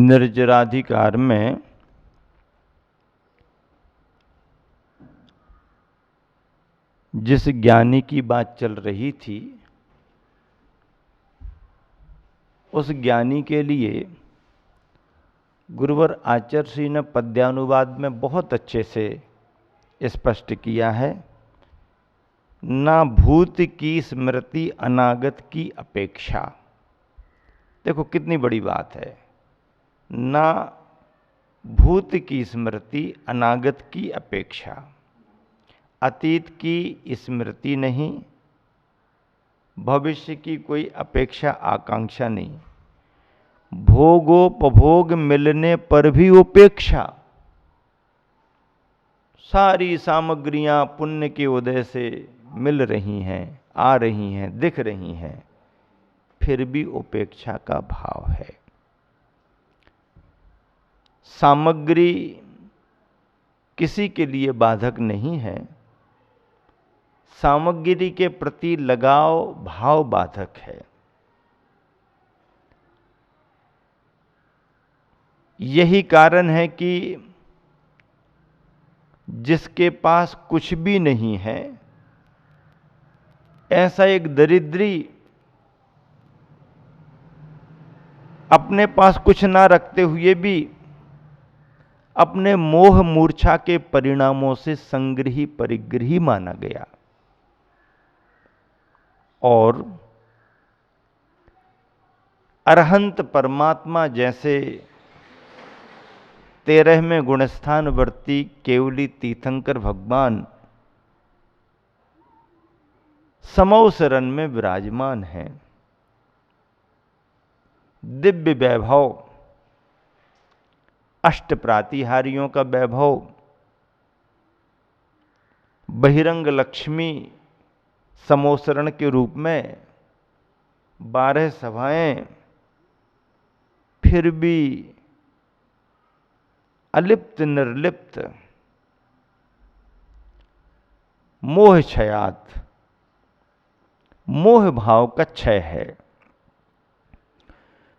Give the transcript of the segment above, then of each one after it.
निर्जराधिकार में जिस ज्ञानी की बात चल रही थी, उस ज्ञानी के लिए गुरुवर आचार्य श्री ने पद्यानुवाद में बहुत अच्छे से स्पष्ट किया है। ना भूत की स्मृति अनागत की अपेक्षा। देखो कितनी बड़ी बात है। ना भूत की स्मृति अनागत की अपेक्षा, अतीत की स्मृति नहीं, भविष्य की कोई अपेक्षा आकांक्षा नहीं, भोगोपभोग मिलने पर भी उपेक्षा। सारी सामग्रियां पुण्य के उदय से मिल रही हैं, आ रही हैं, दिख रही हैं, फिर भी उपेक्षा का भाव है। सामग्री किसी के लिए बाधक नहीं है, सामग्री के प्रति लगाव भाव बाधक है। यही कारण है कि जिसके पास कुछ भी नहीं है, ऐसा एक दरिद्री अपने पास कुछ ना रखते हुए भी अपने मोह मूर्छा के परिणामों से संग्रही परिग्रही माना गया। और अरहंत परमात्मा जैसे 13वें गुणस्थान वर्ती केवली तीर्थंकर भगवान समौ शरण में विराजमान हैं। दिव्य वैभव, अष्ट प्रातिहारियों का वैभव, बहिरंग लक्ष्मी समोसरण के रूप में 12 सभाएं, फिर भी अलिप्त निर्लिप्त, मोह क्षयात, मोह भाव का क्षय है।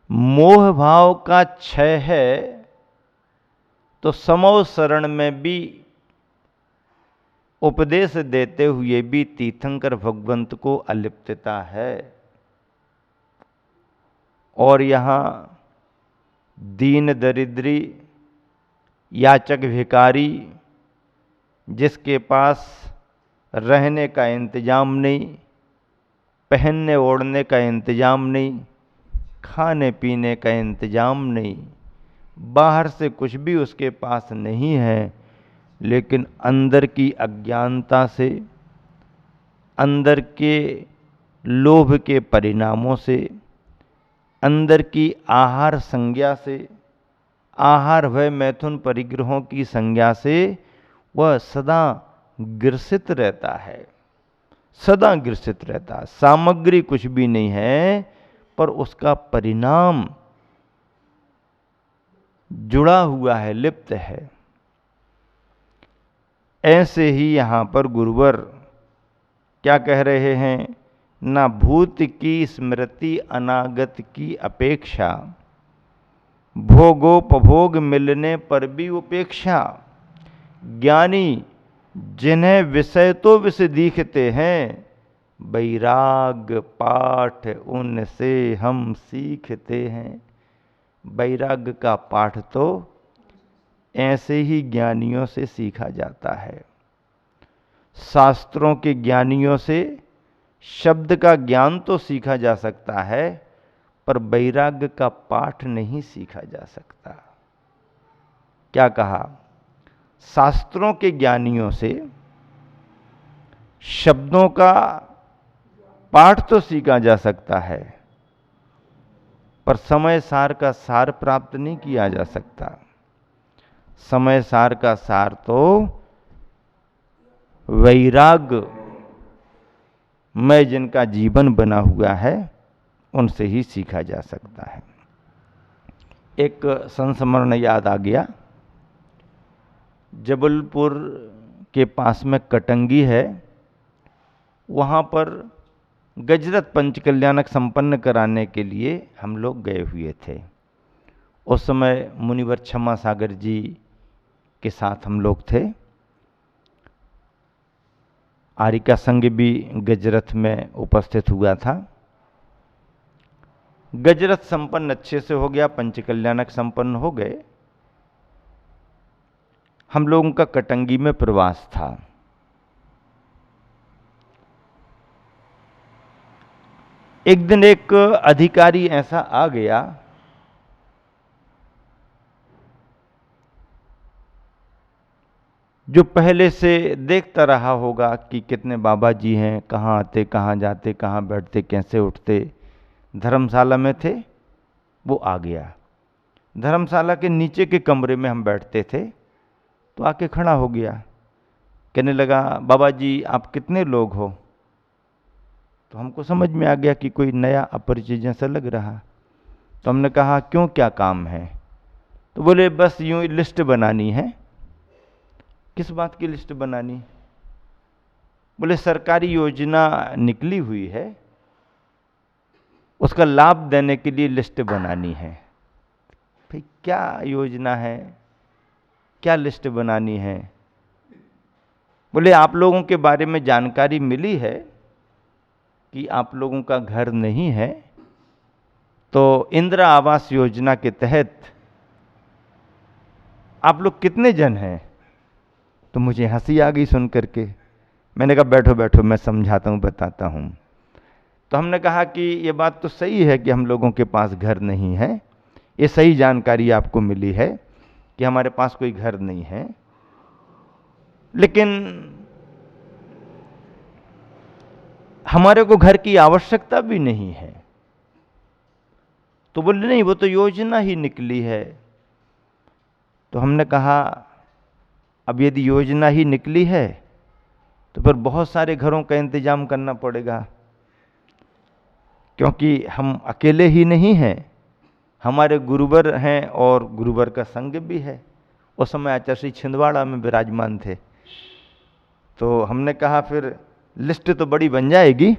मोह भाव का क्षय है तो समौ शरण में भी उपदेश देते हुए भी तीर्थंकर भगवंत को अलिप्तता है। और यहां दीन दरिद्री, याचक भिखारी, जिसके पास रहने का इंतजाम नहीं, पहनने ओढ़ने का इंतजाम नहीं, खाने पीने का इंतजाम नहीं, बाहर से कुछ भी उसके पास नहीं है, लेकिन अंदर की अज्ञानता से, अंदर के लोभ के परिणामों से, अंदर की आहार संज्ञा से, आहार भय मैथुन परिग्रहों की संज्ञा से वह सदा ग्रसित रहता है, सदा ग्रसित रहता है। सामग्री कुछ भी नहीं है, पर उसका परिणाम जुड़ा हुआ है, लिप्त है। ऐसे ही यहां पर गुरुवर क्या कह रहे हैं? ना भूत की स्मृति अनागत की अपेक्षा, भोगोपभोग मिलने पर भी उपेक्षा। ज्ञानी जिन्हें विषय तो विषय दिखते हैं, वैराग्य पाठ उनसे हम सीखते हैं। वैराग्य का पाठ तो ऐसे ही ज्ञानियों से सीखा जाता है। शास्त्रों के ज्ञानियों से शब्द का ज्ञान तो सीखा जा सकता है, पर वैराग्य का पाठ नहीं सीखा जा सकता। क्या कहा? शास्त्रों के ज्ञानियों से शब्दों का पाठ तो सीखा जा सकता है, पर समय सार का सार प्राप्त नहीं किया जा सकता। समय सार का सार तो वैराग्य में जिनका जीवन बना हुआ है, उनसे ही सीखा जा सकता है। एक संस्मरण याद आ गया। जबलपुर के पास में कटंगी है, वहाँ पर गजरत पंचकल्याणक संपन्न कराने के लिए हम लोग गए हुए थे। उस समय मुनिवर क्षमा सागर जी के साथ हम लोग थे। आर्य संघ भी गजरथ में उपस्थित हुआ था। गजरथ संपन्न अच्छे से हो गया, पंचकल्याणक संपन्न हो गए। हम लोगों का कटंगी में प्रवास था। एक दिन एक अधिकारी ऐसा आ गया जो पहले से देखता रहा होगा कि कितने बाबा जी हैं, कहाँ आते, कहाँ जाते, कहाँ बैठते, कैसे उठते, धर्मशाला में थे। वो आ गया। धर्मशाला के नीचे के कमरे में हम बैठते थे, तो आके खड़ा हो गया। कहने लगा, बाबा जी आप कितने लोग हो? तो हमको समझ में आ गया कि कोई नया अपरिचित जैसा लग रहा। तो हमने कहा क्यों, क्या काम है? तो बोले बस यूं लिस्ट बनानी है। किस बात की लिस्ट बनानी? बोले सरकारी योजना निकली हुई है, उसका लाभ देने के लिए लिस्ट बनानी है। भाई क्या योजना है, क्या लिस्ट बनानी है? बोले आप लोगों के बारे में जानकारी मिली है कि आप लोगों का घर नहीं है, तो इंदिरा आवास योजना के तहत आप लोग कितने जन हैं? तो मुझे हंसी आ गई सुन करके। मैंने कहा बैठो बैठो, मैं समझाता हूँ, बताता हूँ। तो हमने कहा कि ये बात तो सही है कि हम लोगों के पास घर नहीं है, ये सही जानकारी आपको मिली है कि हमारे पास कोई घर नहीं है, लेकिन हमारे को घर की आवश्यकता भी नहीं है। तो बोले नहीं, वो तो योजना ही निकली है। तो हमने कहा अब यदि योजना ही निकली है तो फिर बहुत सारे घरों का इंतजाम करना पड़ेगा, क्योंकि हम अकेले ही नहीं हैं, हमारे गुरुवर हैं और गुरुवर का संग भी है। उस समय आचार्य श्री छिंदवाड़ा में विराजमान थे। तो हमने कहा फिर लिस्ट तो बड़ी बन जाएगी।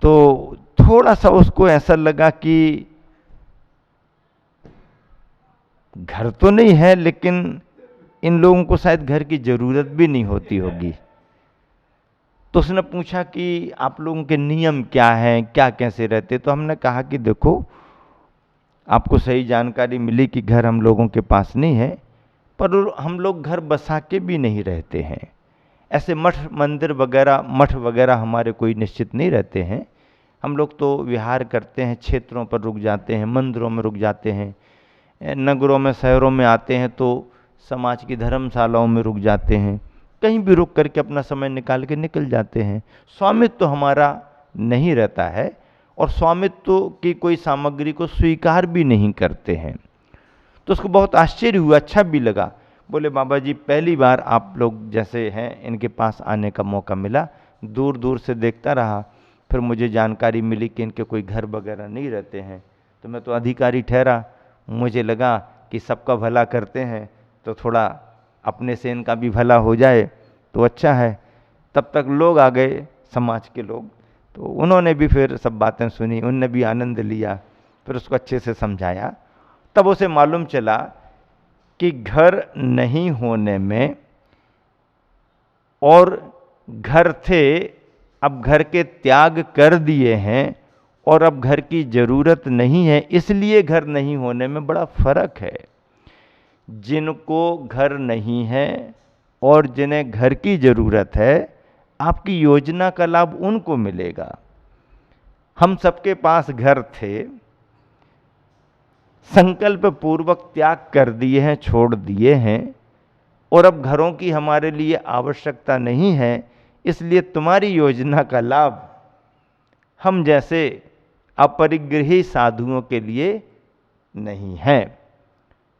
तो थोड़ा सा उसको ऐसा लगा कि घर तो नहीं है, लेकिन इन लोगों को शायद घर की जरूरत भी नहीं होती होगी। तो उसने पूछा कि आप लोगों के नियम क्या हैं, क्या कैसे रहते? तो हमने कहा कि देखो आपको सही जानकारी मिली कि घर हम लोगों के पास नहीं है, पर हम लोग घर बसा के भी नहीं रहते हैं। ऐसे मठ मंदिर वगैरह, मठ वगैरह हमारे कोई निश्चित नहीं रहते हैं। हम लोग तो विहार करते हैं, क्षेत्रों पर रुक जाते हैं, मंदिरों में रुक जाते हैं, नगरों में शहरों में आते हैं तो समाज की धर्मशालाओं में रुक जाते हैं, कहीं भी रुक करके अपना समय निकाल के निकल जाते हैं। स्वामित्व तो हमारा नहीं रहता है और स्वामित्व की कोई सामग्री को स्वीकार भी नहीं करते हैं। तो उसको बहुत आश्चर्य हुआ, अच्छा भी लगा। बोले बाबा जी पहली बार आप लोग जैसे हैं इनके पास आने का मौका मिला, दूर दूर से देखता रहा, फिर मुझे जानकारी मिली कि इनके कोई घर वगैरह नहीं रहते हैं। तो मैं तो अधिकारी ठहरा, मुझे लगा कि सबका भला करते हैं तो थोड़ा अपने से इनका भी भला हो जाए तो अच्छा है। तब तक लोग आ गए, समाज के लोग, तो उन्होंने भी फिर सब बातें सुनी, उनने भी आनंद लिया, फिर उसको अच्छे से समझाया। तब उसे मालूम चला कि घर नहीं होने में और घर थे, अब घर के त्याग कर दिए हैं और अब घर की जरूरत नहीं है, इसलिए घर नहीं होने में बड़ा फर्क है। जिनको घर नहीं है और जिन्हें घर की जरूरत है, आपकी योजना का लाभ उनको मिलेगा। हम सबके पास घर थे, संकल्प पूर्वक त्याग कर दिए हैं, छोड़ दिए हैं, और अब घरों की हमारे लिए आवश्यकता नहीं है, इसलिए तुम्हारी योजना का लाभ हम जैसे अपरिग्रही साधुओं के लिए नहीं है।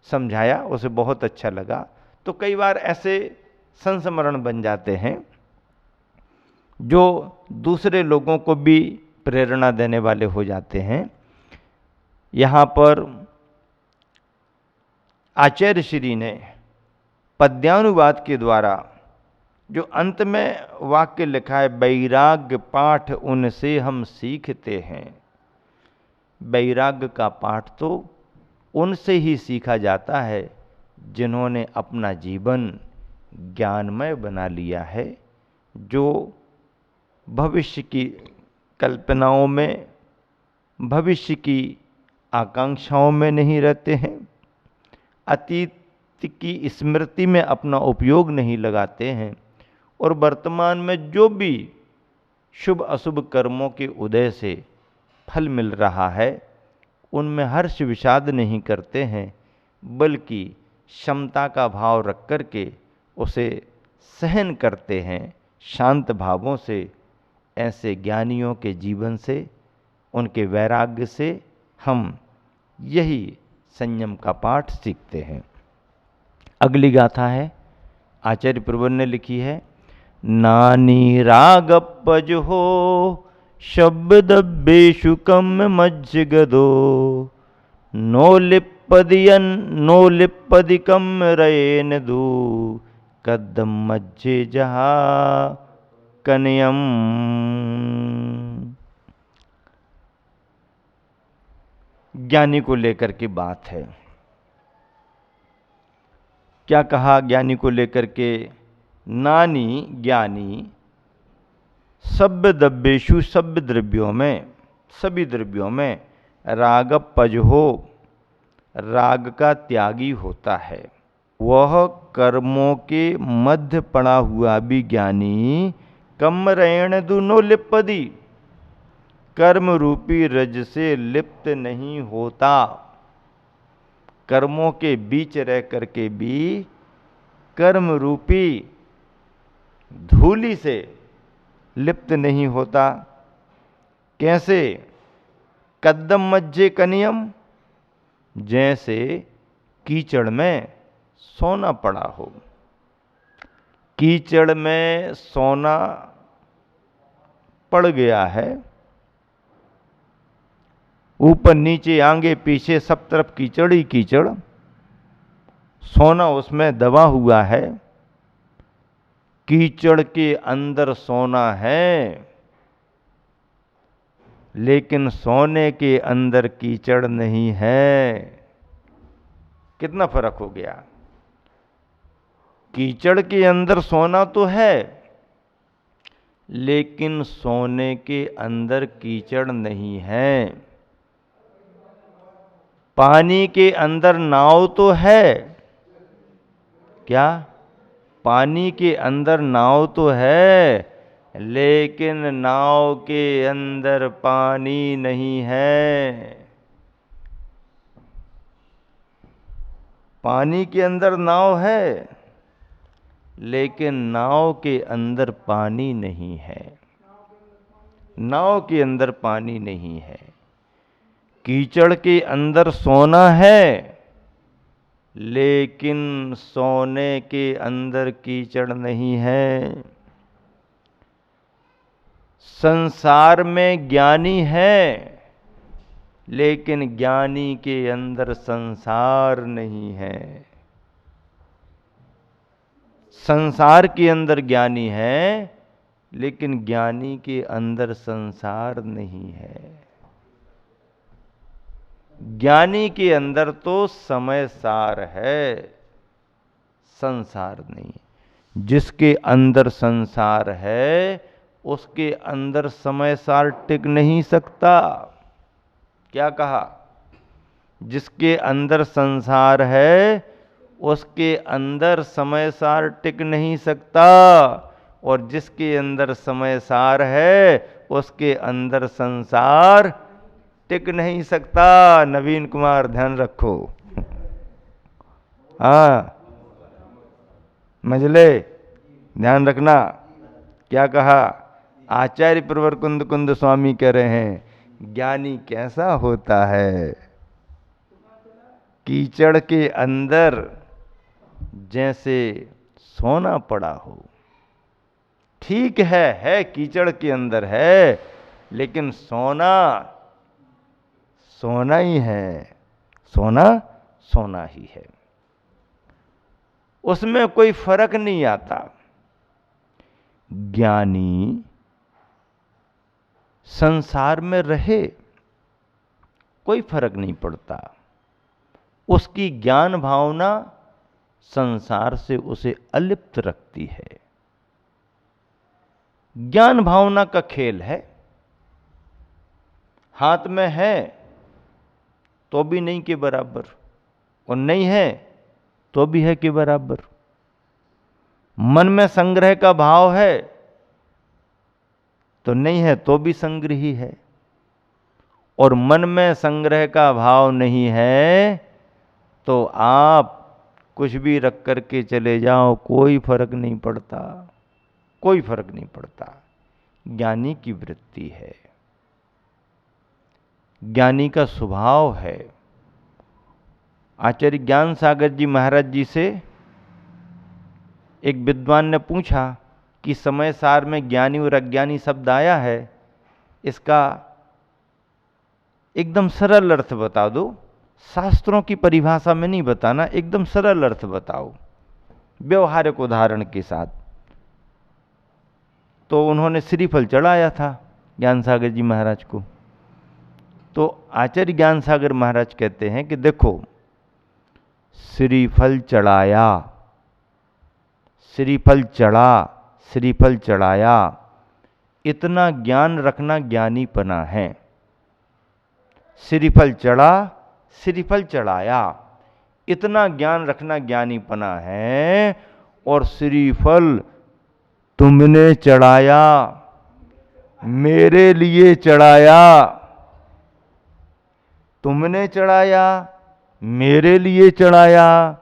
समझाया, उसे बहुत अच्छा लगा। तो कई बार ऐसे संस्मरण बन जाते हैं जो दूसरे लोगों को भी प्रेरणा देने वाले हो जाते हैं। यहाँ पर आचार्य श्री ने पद्यानुवाद के द्वारा जो अंत में वाक्य लिखा है, वैराग्य पाठ उनसे हम सीखते हैं। वैराग्य का पाठ तो उनसे ही सीखा जाता है जिन्होंने अपना जीवन ज्ञानमय बना लिया है, जो भविष्य की कल्पनाओं में, भविष्य की आकांक्षाओं में नहीं रहते हैं, अतीत की स्मृति में अपना उपयोग नहीं लगाते हैं, और वर्तमान में जो भी शुभ अशुभ कर्मों के उदय से फल मिल रहा है उनमें हर्ष विषाद नहीं करते हैं, बल्कि क्षमता का भाव रख कर के उसे सहन करते हैं शांत भावों से। ऐसे ज्ञानियों के जीवन से, उनके वैराग्य से हम यही संयम का पाठ सीखते हैं। अगली गाथा है आचार्य प्रवर ने लिखी है। नानी रागपज हो शब्दब्बेषु कम मज्ज गदो, नो लिप्पदि कम रयेन दू, कदम मज्जे जहा कनयम। ज्ञानी को लेकर की बात है। क्या कहा ज्ञानी को लेकर के? नानी ज्ञानी सभ्य द्रव्येषु, सभ्य द्रव्यों में, सभी द्रव्यों में राग पज हो, राग का त्यागी होता है। वह कर्मों के मध्य पड़ा हुआ भी ज्ञानी कम रैण दुनो लिप्पदी, कर्म रूपी रज से लिप्त नहीं होता। कर्मों के बीच रह करके भी कर्म रूपी धूलि से लिप्त नहीं होता। कैसे? कद्दम मज्जे कनियम, जैसे कीचड़ में सोना पड़ा हो। कीचड़ में सोना पड़ गया है, ऊपर नीचे आगे पीछे सब तरफ कीचड़ ही कीचड़, सोना उसमें दबा हुआ है। कीचड़ के अंदर सोना है, लेकिन सोने के अंदर कीचड़ नहीं है। कितना फर्क हो गया? कीचड़ के अंदर सोना तो है, लेकिन सोने के अंदर कीचड़ नहीं है। पानी के अंदर नाव तो है, क्या? पानी के अंदर नाव तो है, लेकिन नाव के अंदर पानी नहीं है। पानी के अंदर नाव है, लेकिन नाव के अंदर पानी नहीं है। नाव के अंदर पानी नहीं है। कीचड़ के अंदर सोना है, लेकिन सोने के अंदर कीचड़ नहीं है। संसार में ज्ञानी है, लेकिन ज्ञानी के अंदर संसार नहीं है। संसार के अंदर ज्ञानी है, लेकिन ज्ञानी के अंदर संसार नहीं है। ज्ञानी के अंदर तो समय सार है, संसार नहीं। जिसके अंदर संसार है, उसके अंदर समय सार टिक नहीं सकता। क्या कहा? जिसके अंदर संसार है, उसके अंदर समय सार टिक नहीं सकता, और जिसके अंदर समय सार है, उसके अंदर संसार टिक नहीं सकता। नवीन कुमार ध्यान रखो। हाँ मजले, ध्यान रखना। क्या कहा? आचार्य प्रवर कुंद कुंद स्वामी कह रहे हैं, ज्ञानी कैसा होता है? कीचड़ के अंदर जैसे सोना पड़ा हो। ठीक है कीचड़ के अंदर है, लेकिन सोना सोना ही है। सोना सोना ही है, उसमें कोई फर्क नहीं आता। ज्ञानी संसार में रहे, कोई फर्क नहीं पड़ता। उसकी ज्ञान भावना संसार से उसे अलिप्त रखती है। ज्ञान भावना का खेल है। हाथ में है तो भी नहीं के बराबर, और नहीं है तो भी है के बराबर। मन में संग्रह का भाव है तो नहीं है तो भी संग्रही है, और मन में संग्रह का भाव नहीं है तो आप कुछ भी रख करके चले जाओ, कोई फर्क नहीं पड़ता, कोई फर्क नहीं पड़ता। ज्ञानी की वृत्ति है, ज्ञानी का स्वभाव है। आचार्य ज्ञान सागर जी महाराज जी से एक विद्वान ने पूछा कि समय सार में ज्ञानी और अज्ञानी शब्द आया है, इसका एकदम सरल अर्थ बता दो, शास्त्रों की परिभाषा में नहीं बताना, एकदम सरल अर्थ बताओ व्यवहारिक उदाहरण के साथ। तो उन्होंने श्रीफल चढ़ाया था ज्ञान सागर जी महाराज को। तो आचार्य ज्ञान सागर महाराज कहते हैं कि देखो, श्रीफल चढ़ाया, श्रीफल चढ़ा, श्रीफल चढ़ाया, इतना ज्ञान रखना ज्ञानीपना है। श्रीफल चढ़ा, श्रीफल चढ़ाया, इतना ज्ञान रखना ज्ञानीपना है। और श्रीफल तुमने चढ़ाया, मेरे लिए चढ़ाया, तुमने चढ़ाया, मेरे लिए चढ़ाया,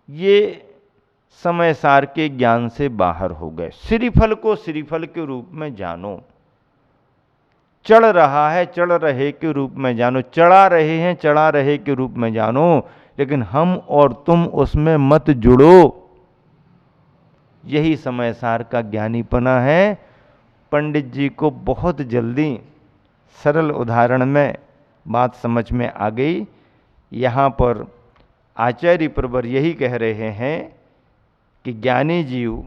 ये समय सार के ज्ञान से बाहर हो गए। श्रीफल को श्रीफल के रूप में जानो, चढ़ रहा है चढ़ रहे के रूप में जानो, चढ़ा रहे हैं चढ़ा रहे के रूप में जानो, लेकिन हम और तुम उसमें मत जुड़ो। यही समय सार का ज्ञानीपना है। पंडित जी को बहुत जल्दी सरल उदाहरण में बात समझ में आ गई। यहाँ पर आचार्य प्रवर यही कह रहे हैं कि ज्ञानी जीव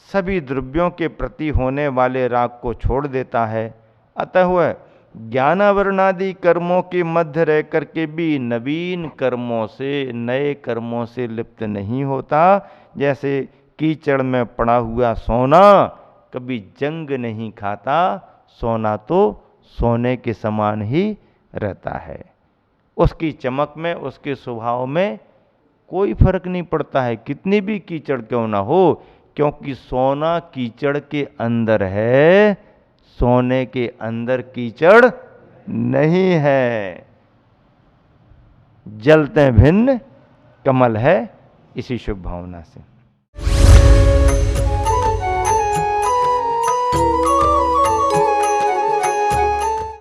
सभी द्रव्यों के प्रति होने वाले राग को छोड़ देता है, अतः वह ज्ञानावरणादि कर्मों के मध्य रह करके भी नवीन कर्मों से, नए कर्मों से लिप्त नहीं होता। जैसे कीचड़ में पड़ा हुआ सोना कभी जंग नहीं खाता, सोना तो सोने के समान ही रहता है। उसकी चमक में, उसके स्वभाव में कोई फर्क नहीं पड़ता है, कितनी भी कीचड़ क्यों ना हो, क्योंकि सोना कीचड़ के अंदर है, सोने के अंदर कीचड़ नहीं है। जलते भिन्न कमल है। इसी शुभ भावना से